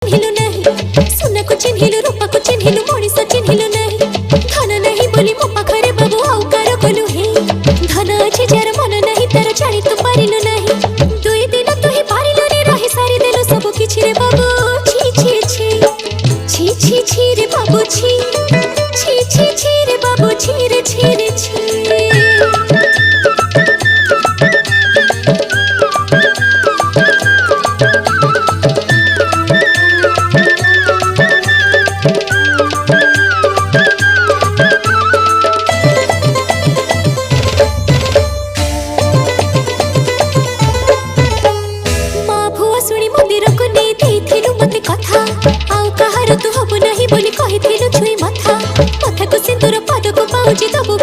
चिन्हिलु नहीं सुना को चिन्हिलु रूपा को चिन्हिलु मनीष चिन्हिलु नहीं धन नहीं बोली मो पाखरे बाबू आउ कार कलु हे धन अछि जार मन नहीं तार जानी तू पारिलु नहीं दुई दिन तू ही पारिलु रे रही सारी देलु सब किछि रे बाबू छी छी छी छी छी छी रे बाबू छी छी छी छी रे बाबू छी रे छी रे छी तू हबु नहीं बोली कही छुई मथा मथा को सिंदूर पाद को पाउची दबु